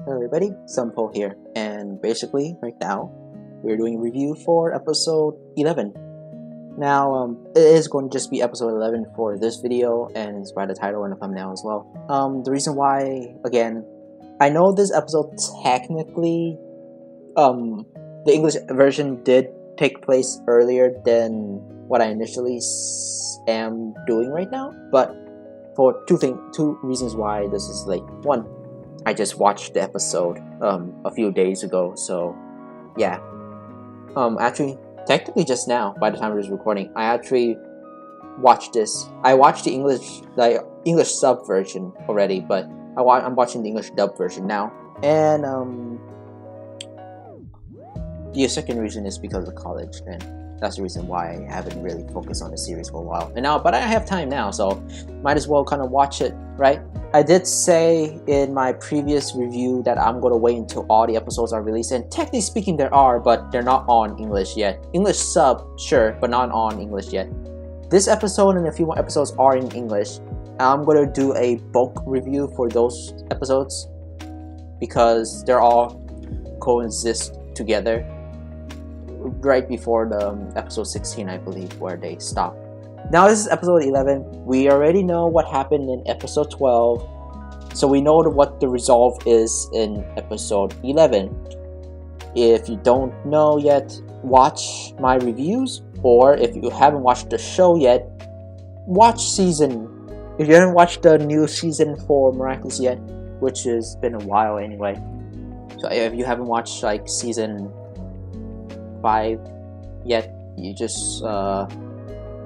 Hello everybody, Sunpo here, and basically right now we're doing a review for episode 11. Now, it is going to just be episode 11 for this video, and it's by the title and the thumbnail as well. The reason why, again, I know this episode technically, the English version did take place earlier than what I initially am doing right now, but for two reasons why this is late. One, I just watched the episode a few days ago, so yeah. Actually, technically just now, by the time I was recording, I actually watched this. I watched the English sub version already, but I'm watching the English dub version now. And the second reason is because of college, and that's the reason why I haven't really focused on the series for a while. But I have time now, so might as well kind of watch it, right? I did say in my previous review that I'm going to wait until all the episodes are released, and technically speaking there are, but they're not on English yet. English sub, sure, but not on English yet. This episode and a few more episodes are in English. I'm going to do a bulk review for those episodes because they're all coexist together right before the episode 16, I believe, where they stop. Now this is episode 11. We already know what happened in episode 12, so we know what the resolve is in episode 11. If you don't know yet, watch my reviews, or if you haven't watched the show yet, watch if you haven't watched the new season for Miraculous yet, which has been a while anyway. So if you haven't watched like season 5 yet, you just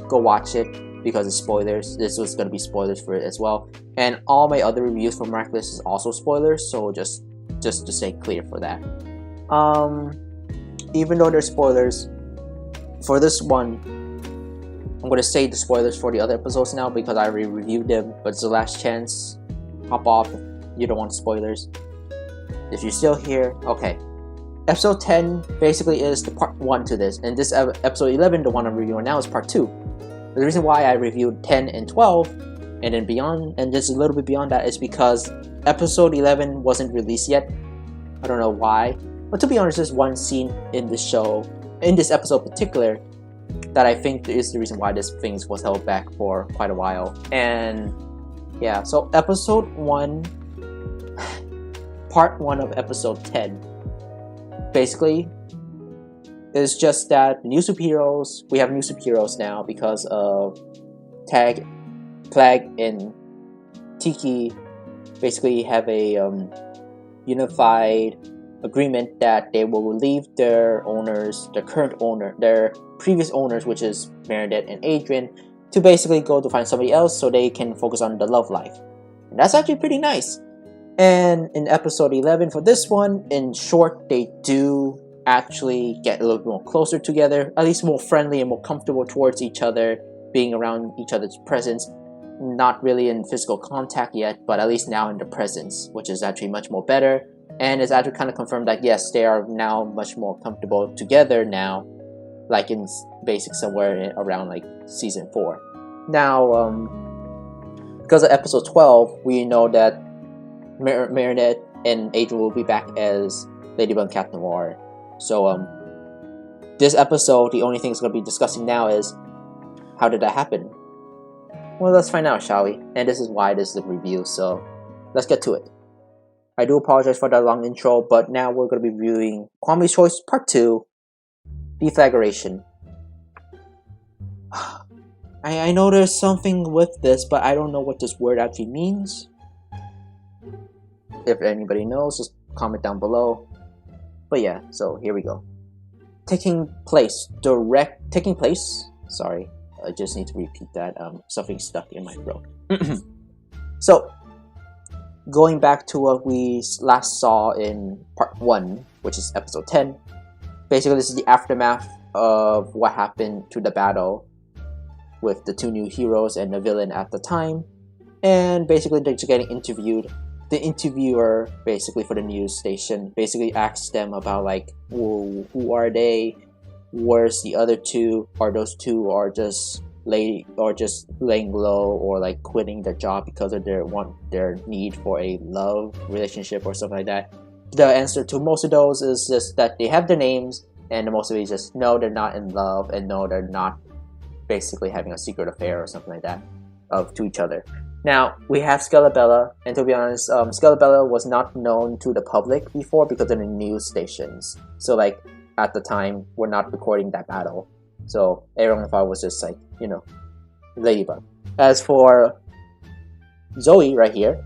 go watch it because it's spoilers. This was going to be spoilers for it as well, and all my other reviews for Miraculous is also spoilers, so just to stay clear for that. Even though they're spoilers for this one, I'm going to say the spoilers for the other episodes now because I already reviewed them, but it's the last chance. Hop off if you don't want spoilers. If you're still here, okay. Episode 10 basically is the part 1 to this, and this episode 11, the one I'm reviewing now, is part 2. The reason why I reviewed 10 and 12, and then beyond, and just a little bit beyond that, is because episode 11 wasn't released yet. I don't know why, but to be honest, there's one scene in this show, in this episode in particular, that I think is the reason why this thing was held back for quite a while. And yeah, so episode 1, part 1 of episode 10, basically is just that we have new superheroes now because of Plagg and Tiki basically have a unified agreement that they will leave their previous owners, which is Meredith and Adrian, to basically go to find somebody else so they can focus on the love life. And that's actually pretty nice. And in episode 11 for this one, in short, they do actually get a little bit more closer together, at least more friendly and more comfortable towards each other, being around each other's presence. Not really in physical contact yet, but at least now in the presence, which is actually much more better. And it's actually kind of confirmed that yes, they are now much more comfortable together now, like in basic somewhere around like season 4. Now, because of episode 12, we know that Meredith and Adrian will be back as Ladybug and Cat Noir. So this episode, the only thing it's going to be discussing now is how did that happen? Well, let's find out, shall we? And this is why this is a review, so let's get to it. I do apologize for that long intro, but now we're going to be reviewing Kwamis Choice Part 2, Deflagration. I know there's something with this, but I don't know what this word actually means. If anybody knows, just comment down below. But yeah, so here we go. Taking place. Sorry, I just need to repeat that. Something stuck in my throat. So, going back to what we last saw in part 1, which is episode 10. Basically, this is the aftermath of what happened to the battle with the 2 new heroes and the villain at the time. And basically, they're just getting interviewed. The interviewer, basically for the news station, basically asks them about like, who are they? Where's the other 2? Are those 2 are just laying low or like quitting their job because of their need for a love relationship or something like that? the answer to most of those is just that they have their names, and most of it is just no, they're not in love, and no, they're not basically having a secret affair or something like that to each other. Now we have Skelebella, and to be honest, Skelebella was not known to the public before because of the news stations. So like at the time, we're not recording that battle, so everyone thought it was just like, you know, Ladybug. As for Zoe right here,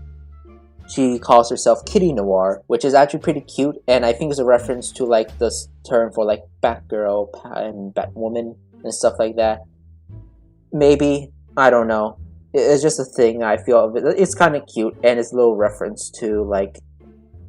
she calls herself Kitty Noir, which is actually pretty cute, and I think it's a reference to like this term for like Batgirl and Batwoman and stuff like that. Maybe, I don't know. It's just a thing I feel of it. It's kind of cute, and it's a little reference to like,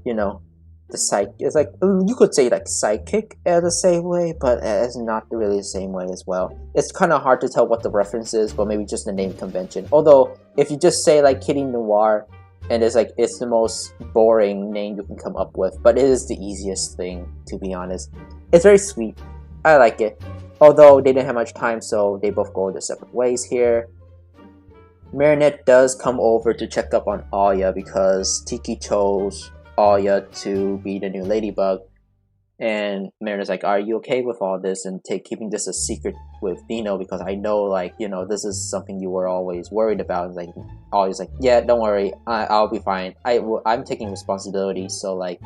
you know, the psych. It's like you could say like psychic in the same way, but it's not really the same way as well. It's kind of hard to tell what the reference is, but maybe just the name convention. Although if you just say like Kitty Noir, and it's like it's the most boring name you can come up with, but it is the easiest thing, to be honest. It's very sweet. I like it. Although they didn't have much time, so they both go their separate ways here. Marinette does come over to check up on Alya because Tiki chose Alya to be the new Ladybug. And Marinette's like, are you okay with all this and keeping this a secret with Dino, because I know, like, you know, this is something you were always worried about. Like, always like, yeah, don't worry, I'll be fine. I'm taking responsibility, so like,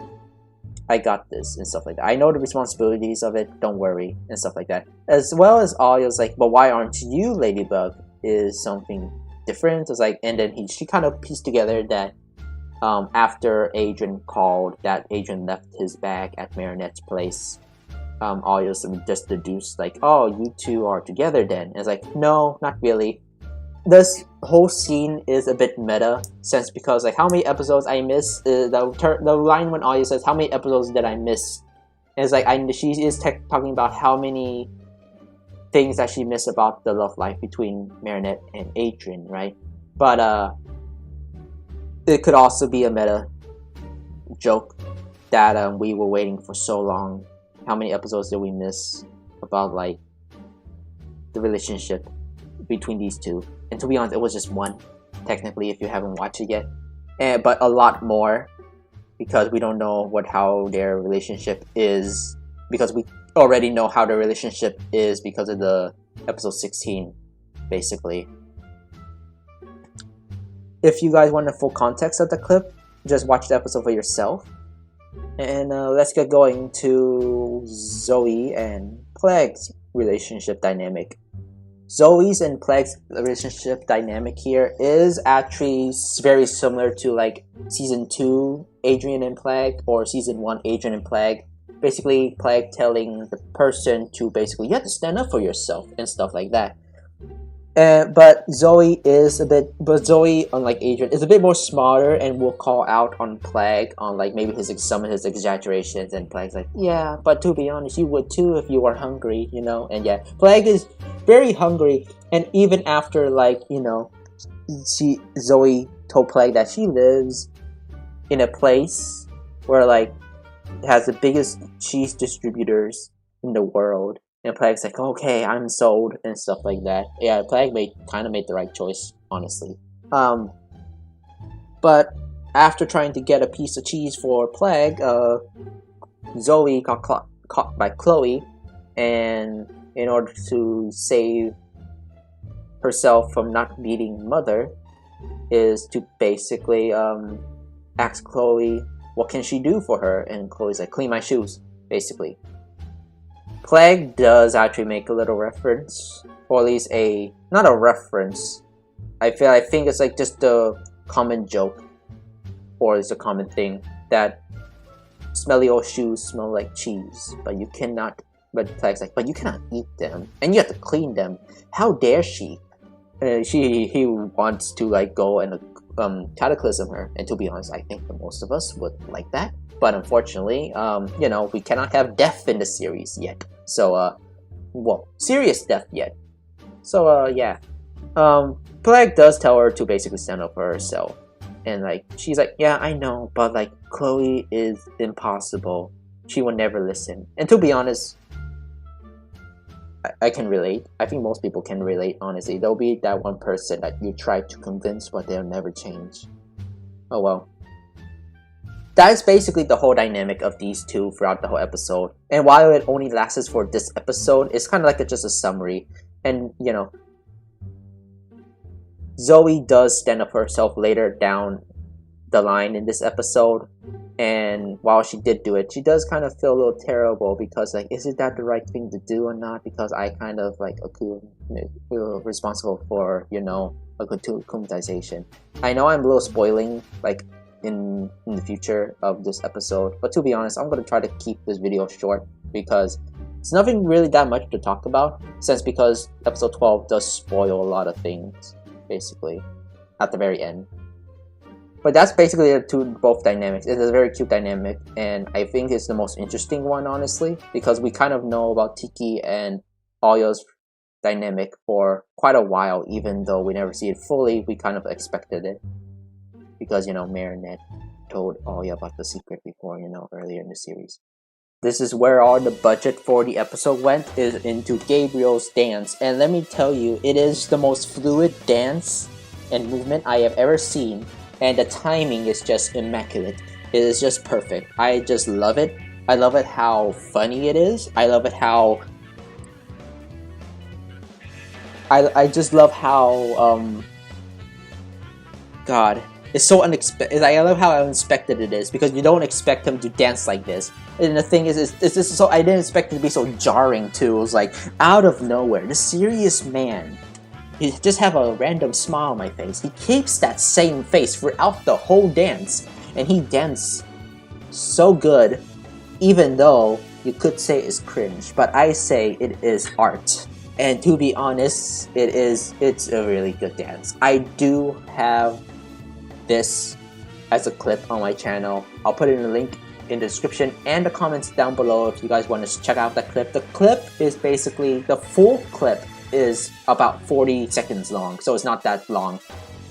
I got this and stuff like that. I know the responsibilities of it, don't worry, and stuff like that. As well as Alya's like, but why aren't you Ladybug? Is something different. It's like, and then she kind of pieced together that after Adrian called, that Adrian left his bag at Marinette's place. Alya just deduced like, oh, you two are together then. And it's like, no, not really. This whole scene is a bit meta, since because like how many episodes I miss. The line when Alya says, "How many episodes did I miss?" And it's like she is talking about how many things that she missed about the love life between Marinette and Adrian, right? But it could also be a meta joke that we were waiting for so long. How many episodes did we miss about like the relationship between these two? And to be honest, it was just one, technically, if you haven't watched it yet. But a lot more, because we don't know how their relationship is, because we already know how their relationship is because of the episode 16, basically. If you guys want the full context of the clip, just watch the episode for yourself. And let's get going to Zoe and Plagg's relationship dynamic. Zoe's and Plagg's relationship dynamic here is actually very similar to like season 2 Adrian and Plagg, or season 1 Adrian and Plagg. Basically, Plagg telling the person to basically, you have to stand up for yourself and stuff like that. But Zoe, unlike Adrian, is a bit more smarter and will call out on Plagg on like maybe some of his exaggerations. And Plagg's like, yeah, but to be honest, you would too if you were hungry, you know. And yeah, Plagg is very hungry, and even after like, you know, Zoe told Plagg that she lives in a place where like has the biggest cheese distributors in the world. And Plagg's like, okay, I'm sold, and stuff like that. Yeah, Plagg kind of made the right choice, honestly. But after trying to get a piece of cheese for Plagg, Zoe got caught by Chloe, and in order to save herself from not beating Mother, is to basically ask Chloe what can she do for her, and Chloe's like, clean my shoes, basically. Plagg does actually make a little reference, or at least not a reference. I think it's like just a common joke, or it's a common thing that smelly old shoes smell like cheese, but Plagg's like, but you cannot eat them, and you have to clean them. How dare she? He wants to like go and cataclysm her, and to be honest, I think most of us would like that. But unfortunately, you know, we cannot have death in the series yet. So, well, serious death yet. So, yeah. Plagg does tell her to basically stand up for herself. And, like, she's like, yeah, I know, but, like, Chloe is impossible. She will never listen. And to be honest, I can relate. I think most people can relate, honestly. There'll be that one person that you try to convince, but they'll never change. Oh, well. That's basically the whole dynamic of these two throughout the whole episode. And while it only lasts for this episode, it's kind of like just a summary. And, you know, Zoe does stand up for herself later down the line in this episode. And while she did do it, she does kind of feel a little terrible because, like, is it that the right thing to do or not? Because I kind of, like, feel responsible for, you know, Akumatization. I know I'm a little spoiling, like, in the future of this episode, but to be honest, I'm going to try to keep this video short because it's nothing really that much to talk about, because episode 12 does spoil a lot of things, basically, at the very end. But that's basically both dynamics. It's a very cute dynamic, and I think it's the most interesting one, honestly, because we kind of know about Tiki and Alya's dynamic for quite a while, even though we never see it fully. We kind of expected it because, you know, Marinette told Alya about the secret before, you know, earlier in the series. This is where all the budget for the episode went, is into Gabriel's dance, and let me tell you, it is the most fluid dance and movement I have ever seen. And the timing is just immaculate. It is just perfect. I just love it. I love it how funny it is. I love it how... I just love how... God. It's so unexpected. I love how unexpected it is because you don't expect him to dance like this. And the thing is this so I didn't expect it to be so jarring too. It was like, out of nowhere, this serious man... He just have a random smile on my face. He keeps that same face throughout the whole dance. And he dances so good, even though you could say it's cringe. But I say it is art. And to be honest, it's a really good dance. I do have this as a clip on my channel. I'll put it in the link in the description and the comments down below if you guys want to check out that clip. The clip is basically, the full clip is about 40 seconds long, so it's not that long,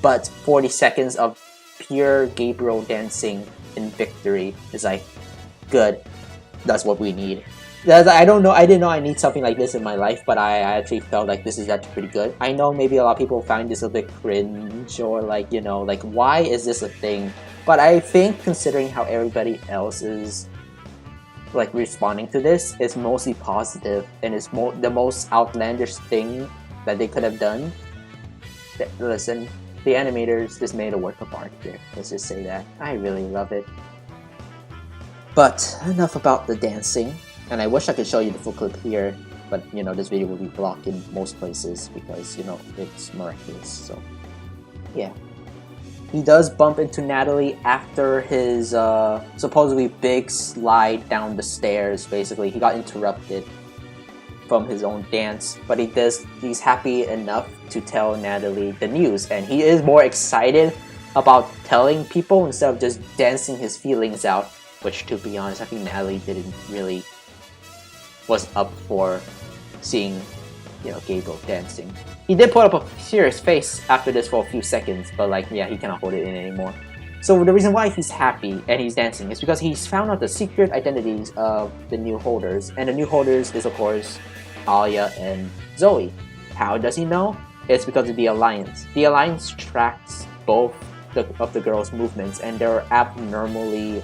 but 40 seconds of pure Gabriel dancing in victory is like, good, that's what we need. I don't know, I didn't know I need something like this in my life, but I actually felt like this is actually pretty good. I know maybe a lot of people find this a bit cringe, or like, you know, like, why is this a thing? But I think considering how everybody else is like responding to this, is mostly positive, and it's the most outlandish thing that they could have done. Listen, the animators just made a work of art here. Let's just say that. I really love it. But enough about the dancing, and I wish I could show you the full clip here, but you know, this video will be blocked in most places because, you know, it's Miraculous. So yeah. He does bump into Natalie after his supposedly big slide down the stairs. Basically, he got interrupted from his own dance, but he's happy enough to tell Natalie the news, and he is more excited about telling people instead of just dancing his feelings out, which, to be honest, I think Natalie didn't really was up for seeing, you know, Gabriel dancing. He did put up a serious face after this for a few seconds, but like, yeah, he cannot hold it in anymore. So the reason why he's happy and he's dancing is because he's found out the secret identities of the new holders, and the new holders is, of course, Alya and Zoe. How does he know? It's because of the Alliance. The Alliance tracks both of the girls' movements, and they're abnormally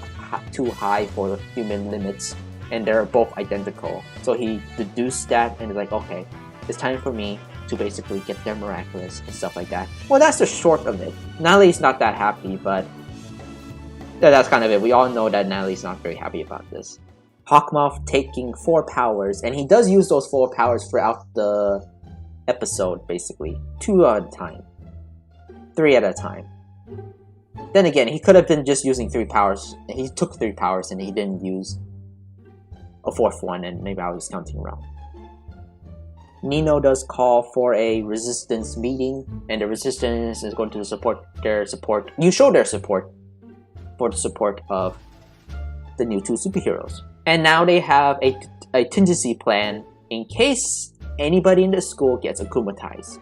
too high for human limits, and they're both identical. So he deduced that and is like, okay, it's time for me to basically get their Miraculous and stuff like that. Well, that's the short of it. Natalie's not that happy, but that's kind of it. We all know that Natalie's not very happy about this. Hawkmoth taking 4 powers, and he does use those 4 powers throughout the episode, basically. 2 at a time. 3 at a time. Then again, he could have been just using 3 powers. He took 3 powers and he didn't use a 4th one, and maybe I was counting wrong. Nino does call for a resistance meeting, and the resistance is going to you show their support for the support of the new 2 superheroes. And now they have a contingency plan in case anybody in the school gets akumatized.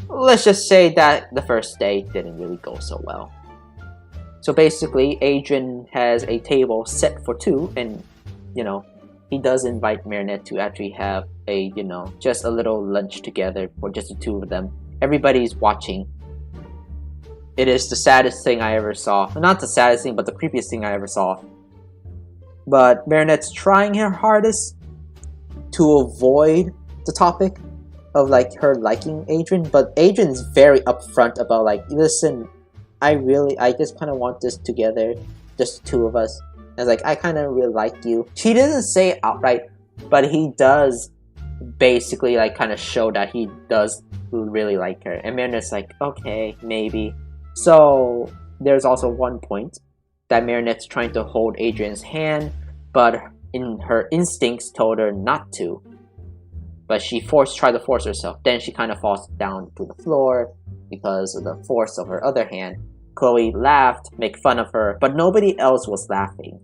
Let's just say that the first day didn't really go so well. So basically, Adrian has a table set for 2, and, you know, he does invite Marinette to actually have a, you know, just a little lunch together for just the 2 of them. Everybody's watching. it is the saddest thing I ever saw. Not the saddest thing, but the creepiest thing I ever saw. But Marinette's trying her hardest to avoid the topic of like her liking Adrian, but Adrian's very upfront about like, listen, I just kind of want this together, just the two of us. And like, I kind of really like you. She doesn't say it outright, but he does basically like kind of show that he does really like her. And Marinette's like, okay, maybe. So there's also one point that Marinette's trying to hold Adrian's hand, but in her instincts told her not to. But she tried to force herself. Then she kind of falls down to the floor because of the force of her other hand. Chloe laughed, make fun of her, but nobody else was laughing.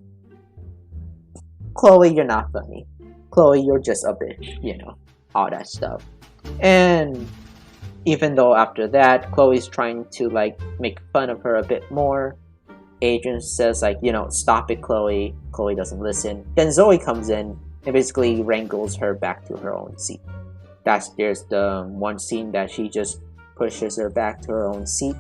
Chloe, you're not funny. Chloe, you're just a bitch, you know, all that stuff. And even though after that, Chloe's trying to like make fun of her a bit more, Adrian says like, you know, stop it, Chloe. Chloe doesn't listen. Then Zoe comes in and basically wrangles her back to her own seat. There's the one scene that she just pushes her back to her own seat.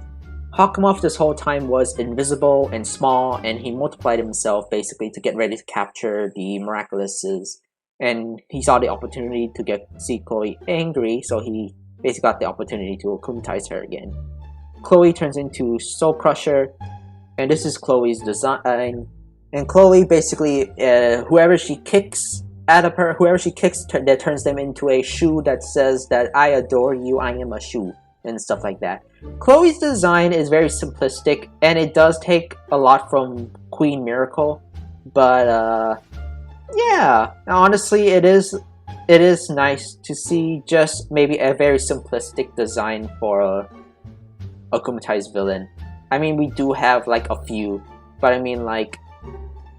Akumatization this whole time was invisible and small, and he multiplied himself basically to get ready to capture the Miraculouses. And he saw the opportunity to see Chloe angry, so he basically got the opportunity to Akumatize her again. Chloe turns into Soul Crusher, and this is Chloe's design. And Chloe basically, whoever she kicks that turns them into a shoe that says that I adore you, I am a shoe, and stuff like that. Chloe's design is very simplistic, and it does take a lot from Queen Miracle, but yeah, honestly, it is nice to see just maybe a very simplistic design for a Akumatized villain. I mean, we do have like a few, but I mean like,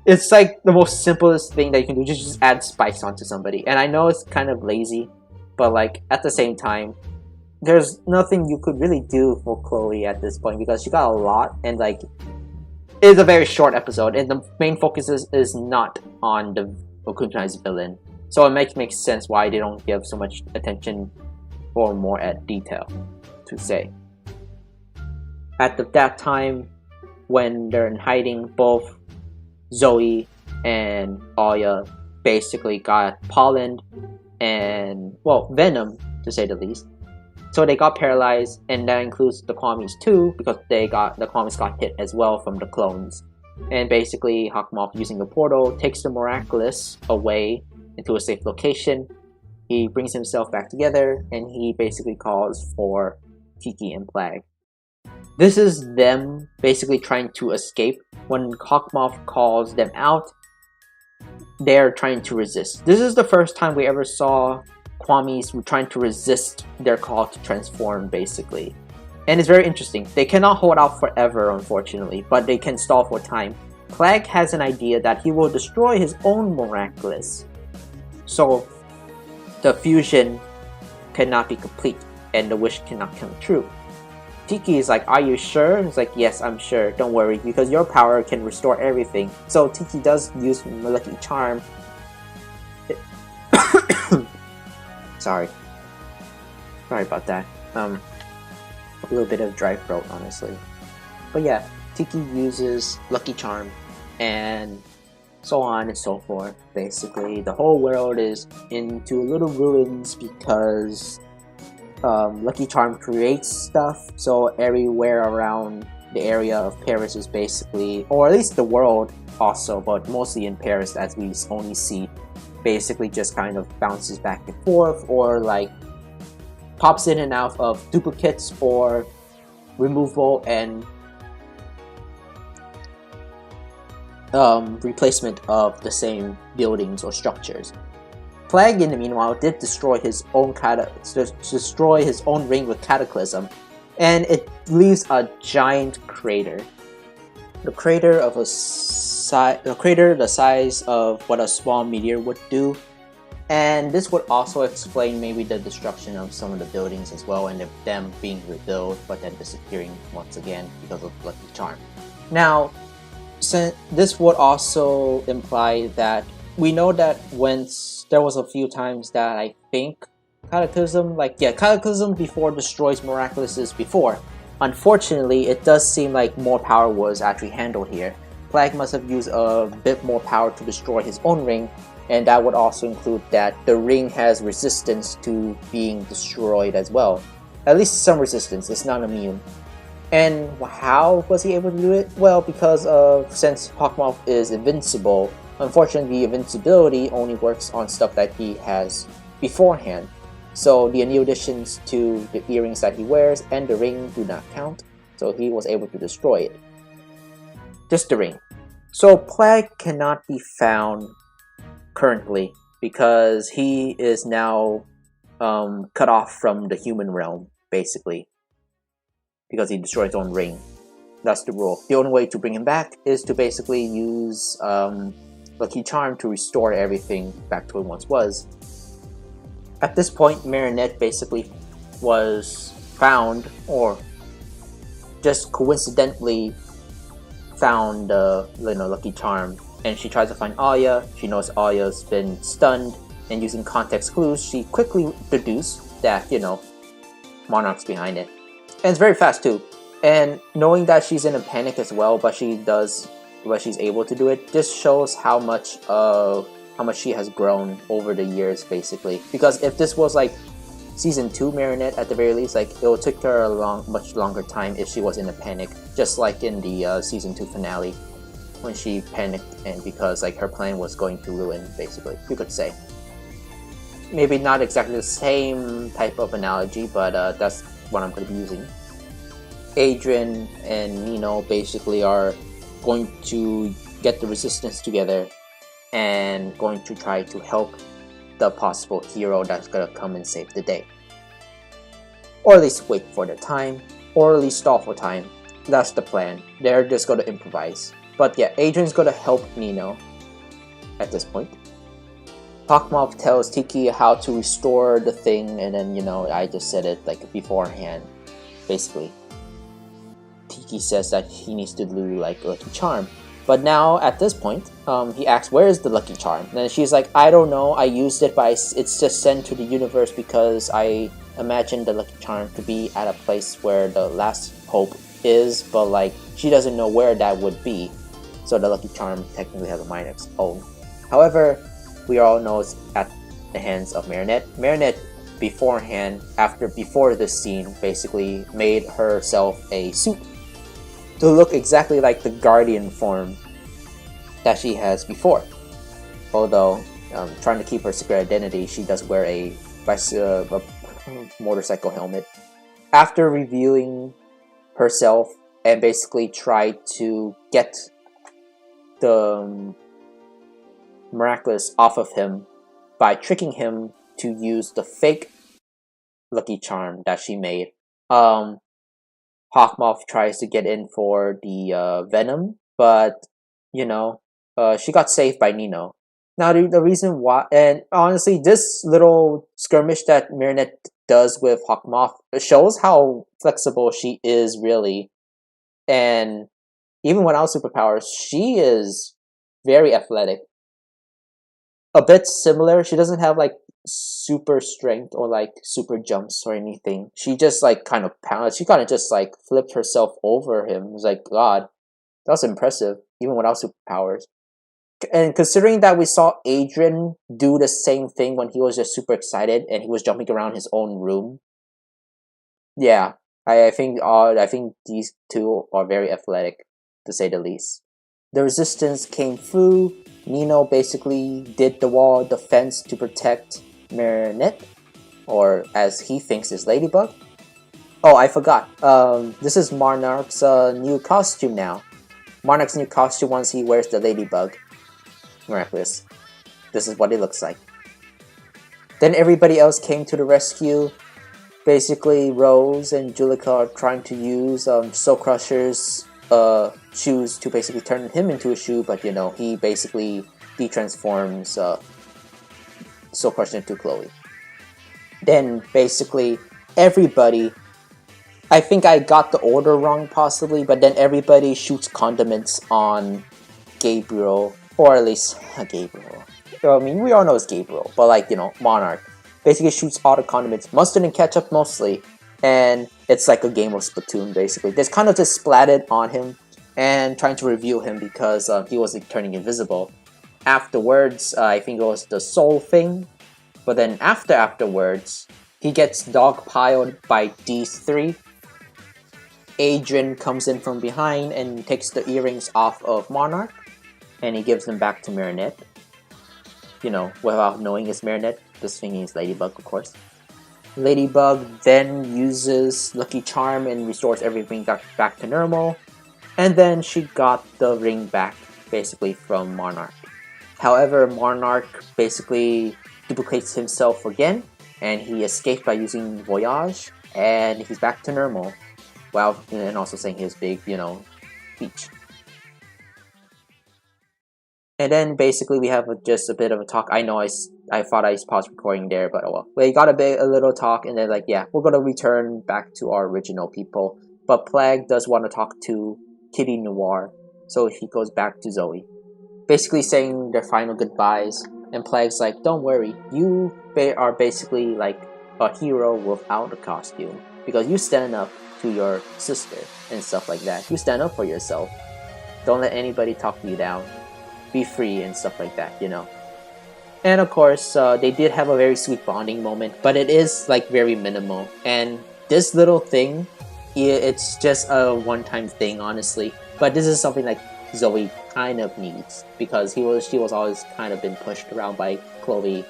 it's like the most simplest thing that you can do, just add spikes onto somebody. And I know it's kind of lazy, but like at the same time, there's nothing you could really do for Chloe at this point because she got a lot, and like, it's a very short episode, and the main focus is not on the Akumatized villain. So it makes sense why they don't give so much attention or more at detail to say. At that time, when they're in hiding, both Zoe and Aya basically got pollen and, well, venom, to say the least. So they got paralyzed, and that includes the Kwamis too, because the Kwamis got hit as well from the clones. And basically, Akumatization, using the portal, takes the Miraculous away into a safe location. He brings himself back together, and he basically calls for Tiki and Plagg. This is them basically trying to escape. When Akumatization calls them out, they're trying to resist. This is the first time we ever saw Kwamis trying to resist their call to transform, basically. And it's very interesting. They cannot hold out forever, unfortunately, but they can stall for time. Plagg has an idea that he will destroy his own Miraculous, so the fusion cannot be complete and the wish cannot come true. Tiki is like, are you sure? He's like, yes, I'm sure, don't worry, because your power can restore everything. So Tiki does use Lucky Charm. Sorry about that. A little bit of dry throat, honestly. But yeah, Tiki uses Lucky Charm and so on and so forth. Basically, the whole world is into little ruins because Lucky Charm creates stuff, so everywhere around the area of Paris is basically, or at least the world also, but mostly in Paris as we only see, basically just kind of bounces back and forth, or like pops in and out of duplicates or removal and replacement of the same buildings or structures. Plagg, in the meanwhile, did destroy his own ring with Cataclysm, and it leaves a giant crater. The crater the size of what a small meteor would do, and this would also explain maybe the destruction of some of the buildings as well, and them being rebuilt but then disappearing once again because of Lucky Charm. Now, this would also imply that we know that once there was a few times that I think Cataclysm before destroys Miraculouses before, Unfortunately, it does seem like more power was actually handled here. Plagg must have used a bit more power to destroy his own ring, and that would also include that the ring has resistance to being destroyed as well. At least some resistance, it's not immune. And how was he able to do it? Well, because since Hawkmoth is invincible, unfortunately the invincibility only works on stuff that he has beforehand. So the new additions to the earrings that he wears and the ring do not count, so he was able to destroy it. Just the ring. So Plagg cannot be found currently because he is now cut off from the human realm, basically, because he destroyed his own ring. That's the rule. The only way to bring him back is to basically use Lucky Charm to restore everything back to what it once was. At this point, Marinette basically was found, or just coincidentally found Lucky Charm, and she tries to find Aya. She knows Aya's been stunned, and using context clues, she quickly deduced that, Monarch's behind it. And it's very fast too. And knowing that she's in a panic as well, but she's able to do it, just shows how much she has grown over the years, basically. Because if this was like Season 2 Marinette at the very least, like it would take her a much longer time if she was in a panic, just like in the Season 2 finale, when she panicked and because like her plan was going to ruin, basically, you could say. Maybe not exactly the same type of analogy, but that's what I'm going to be using. Adrien and Nino basically are going to get the resistance together and going to try to help the possible hero that's going to come and save the day. Or at least wait for the time, or at least stall for time. That's the plan. They're just going to improvise. But yeah, Adrien's going to help Nino at this point. Hawkmoth tells Tiki how to restore the thing, and then, I just said it like beforehand, basically. Tiki says that he needs to do like Lucky Charm. But now, at this point, he asks, where is the Lucky Charm? And she's like, I don't know, I used it, but it's just sent to the universe because I imagined the Lucky Charm to be at a place where the last hope is, but like, she doesn't know where that would be. So the Lucky Charm technically has a mind of its own. However, we all know it's at the hands of Marinette. Marinette, before this scene, basically made herself a suit to look exactly like the Guardian form that she has before. Although, trying to keep her secret identity, she does wear a motorcycle helmet. After reviewing herself and basically try to get the Miraculous off of him by tricking him to use the fake Lucky Charm that she made, Hawkmoth tries to get in for the Venom, but she got saved by Nino. Now the reason why, and honestly, this little skirmish that Marinette does with Hawkmoth shows how flexible she is, really. And even without superpowers, she is very athletic. A bit similar, she doesn't have like super strength or like super jumps or anything. She just like kind of just like flipped herself over him. It was like, God, that was impressive, even without superpowers. And considering that we saw Adrien do the same thing when he was just super excited and he was jumping around his own room, yeah, I think these two are very athletic, to say the least. The resistance came through. Nino basically did the wall defense to protect Marinette, or as he thinks is Ladybug. Oh, I forgot. This is Monarch's new costume now. Monarch's new costume once he wears the Ladybug. Miraculous. This is what it looks like. Then everybody else came to the rescue. Basically, Rose and Julika are trying to use Soul Crusher's shoes to basically turn him into a shoe, but he basically de-transforms Soul Crusher into Chloe. Then basically everybody, I think I got the order wrong possibly, but then everybody shoots condiments on Gabriel, or at least Gabriel. I mean, we all know it's Gabriel, but like, Monarch basically shoots all the condiments, mustard and ketchup mostly, and it's like a game of Splatoon basically. They kind of just splatted on him and trying to reveal him because he was like, turning invisible. Afterwards, I think it was the soul thing, but then afterwards, he gets dogpiled by these three. Adrian comes in from behind and takes the earrings off of Monarch, and he gives them back to Marinette. You know, without knowing it's Marinette, this thing is Ladybug, of course. Ladybug then uses Lucky Charm and restores everything back to normal, and then she got the ring back, basically, from Monarch. However, Monarch basically duplicates himself again, and he escapes by using Voyage, and he's back to normal. Well, and also saying his big, you know, speech. And then basically we have just a bit of a talk. I know I thought I paused recording there, but oh well. We got a little talk, and then like, yeah, we're gonna return back to our original people. But Plagg does want to talk to Kitty Noir, so he goes back to Zoe, basically saying their final goodbyes. And Plague's like, don't worry, you are basically like a hero without a costume, because you stand up to your sister and stuff like that. You stand up for yourself. Don't let anybody talk you down. Be free and stuff like that, you know. And of course, they did have a very sweet bonding moment, but it is like very minimal. And this little thing, it's just a one-time thing, honestly. But this is something like Zoe kind of needs, because she was always kind of been pushed around by Chloe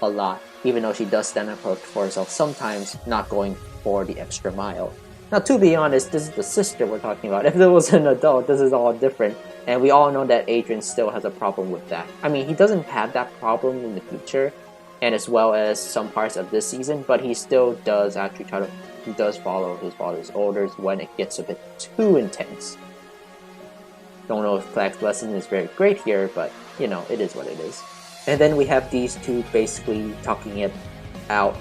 a lot, even though she does stand up for herself, sometimes not going for the extra mile. Now, to be honest, this is the sister we're talking about. If it was an adult, this is all different. And we all know that Adrian still has a problem with that. I mean, he doesn't have that problem in the future, and as well as some parts of this season, but he still does actually he does follow his father's orders when it gets a bit too intense. Don't know if Plague's lesson is very great here, but, you know, it is what it is. And then we have these two basically talking it out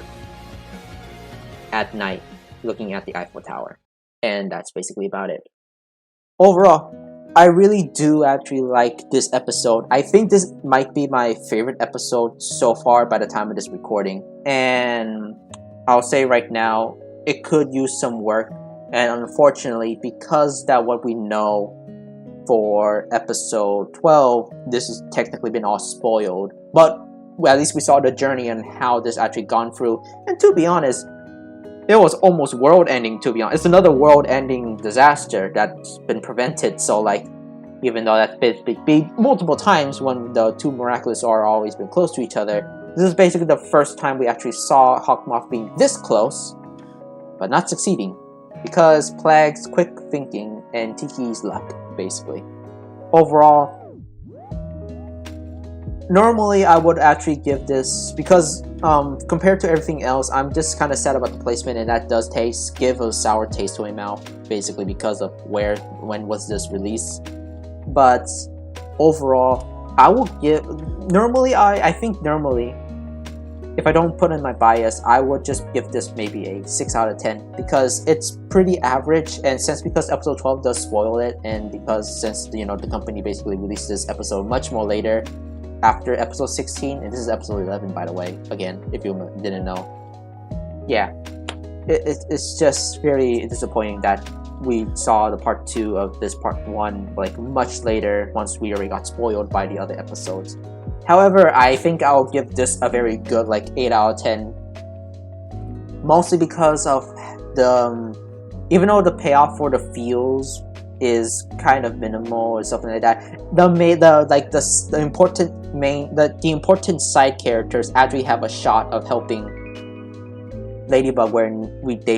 at night, looking at the Eiffel Tower. And that's basically about it. Overall, I really do actually like this episode. I think this might be my favorite episode so far by the time of this recording. And I'll say right now, it could use some work. And unfortunately, because that what we know for episode 12, this has technically been all spoiled. But well, at least we saw the journey and how this actually gone through. And to be honest, it was almost world-ending, to be honest. It's another world-ending disaster that's been prevented. So, like, even though that's been multiple times when the two Miraculous are always been close to each other, this is basically the first time we actually saw Hawkmoth being this close, but not succeeding, because Plague's quick thinking and Tiki's luck, basically. Overall, normally I would actually give this, because compared to everything else, I'm just kind of sad about the placement, and that does give a sour taste to my mouth, basically because of when was this released. But overall, I will give, I think normally, if I don't put in my bias, I would just give this maybe a 6 out of 10, because it's pretty average, and because episode 12 does spoil it, and since the company basically released this episode much more later, after episode 16, and this is episode 11 by the way, again, if you didn't know. Yeah, it's just very disappointing that we saw the part 2 of this part 1 like much later, once we already got spoiled by the other episodes. However, I think I'll give this a very good like 8 out of 10, mostly because of the even though the payoff for the feels is kind of minimal or something like that, the important side characters actually have a shot of helping Ladybug when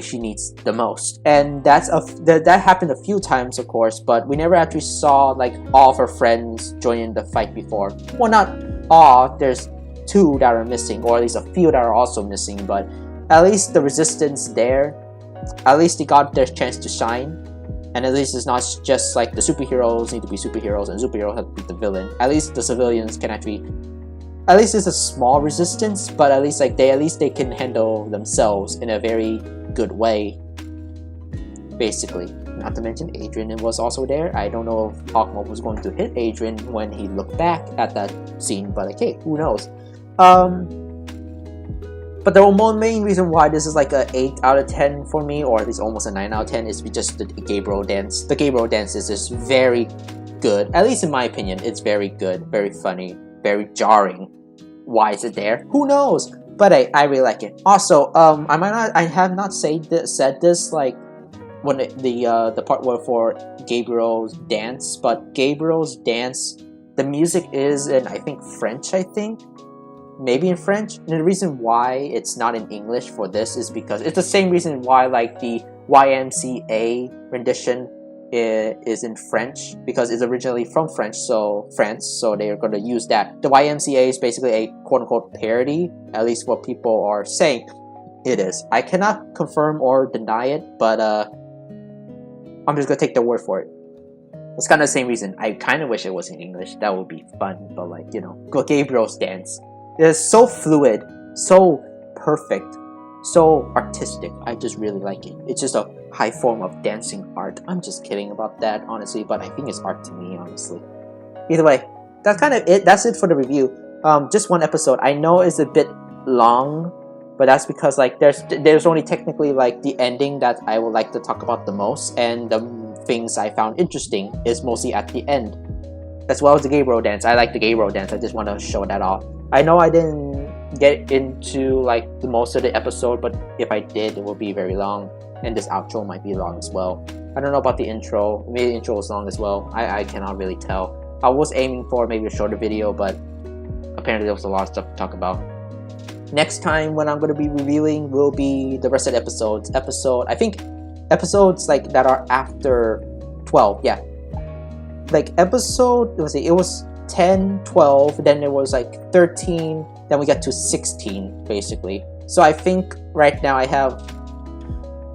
she needs the most, and that happened a few times, of course, but we never actually saw like all of her friends joining the fight before. Well, not all. There's 2 that are missing, or at least a few that are also missing, but at least the resistance there. At least they got their chance to shine. And at least it's not just like the superheroes need to be superheroes and superheroes have to beat the villain. At least the civilians can actually, at least it's a small resistance, but at least they can handle themselves in a very good way, basically. Not to mention Adrian was also there. I don't know if Hawkmoth was going to hit Adrian when he looked back at that scene, but like, hey, who knows? But But the main reason why this is like a 8 out of 10 for me, or at least almost a 9 out of 10, is just the Gabriel dance. The Gabriel dance is just very good, at least in my opinion. It's very good, very funny, very jarring. Why is it there? Who knows? But I really like it. Also, I have not said this like when the part where for Gabriel's dance, but Gabriel's dance, the music is in, I think, French. I think maybe in French. And the reason why it's not in English for this is because it's the same reason why like the YMCA rendition is in French, because it's originally from France, so they're going to use that. The YMCA is basically a quote-unquote parody, at least what people are saying it is. I cannot confirm or deny it, but I'm just going to take their word for it. It's kind of the same reason. I kind of wish it was in English. That would be fun, but like, you know, Gabriel's dance. It's so fluid, so perfect, so artistic. I just really like it. It's just a high form of dancing art. I'm just kidding about that, honestly, but I think it's art to me, honestly. Either way, that's kind of it. That's it for the review. Just one episode. I know it's a bit long, but that's because like there's only technically like the ending that I would like to talk about the most, and the things I found interesting is mostly at the end, as well as the Gabriel dance. I like the Gabriel dance. I just want to show that off. I know I didn't get into like the most of the episode, but if I did, it will be very long, and this outro might be long as well. I don't know about the intro. Maybe the intro was long as well. I cannot really tell. I was aiming for maybe a shorter video, but apparently there was a lot of stuff to talk about. Next time when I'm going to be reviewing will be the rest of the episodes. I think episodes like that are after 12. Yeah, like episode, let's see, it was 10, 12, then it was like 13, then we got to 16 basically. So I think right now I have,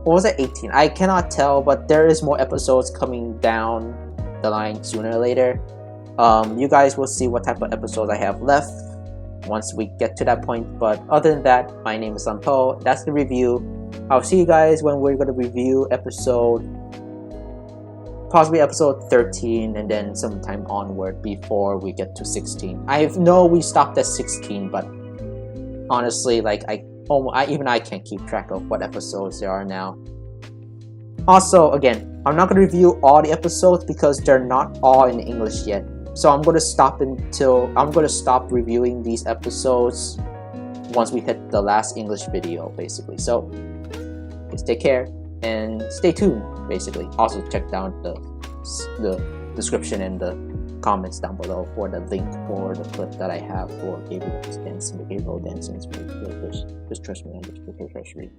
what was it, 18? I cannot tell, but there is more episodes coming down the line sooner or later. You guys will see what type of episodes I have left once we get to that point. But other than that, my name is Sampo. That's the review. I'll see you guys when we're going to review possibly episode 13, and then sometime onward before we get to 16. I know we stopped at 16, but honestly, like even I can't keep track of what episodes there are now. Also, again, I'm not going to review all the episodes because they're not all in English yet. So I'm going to stop reviewing these episodes once we hit the last English video, basically. So just take care and stay tuned, basically. Also check down the description and the comments down below for the link for the clip that I have for Gabriel's dancing. The Gabriel dancing is really good. Just trust me on this. Trust me.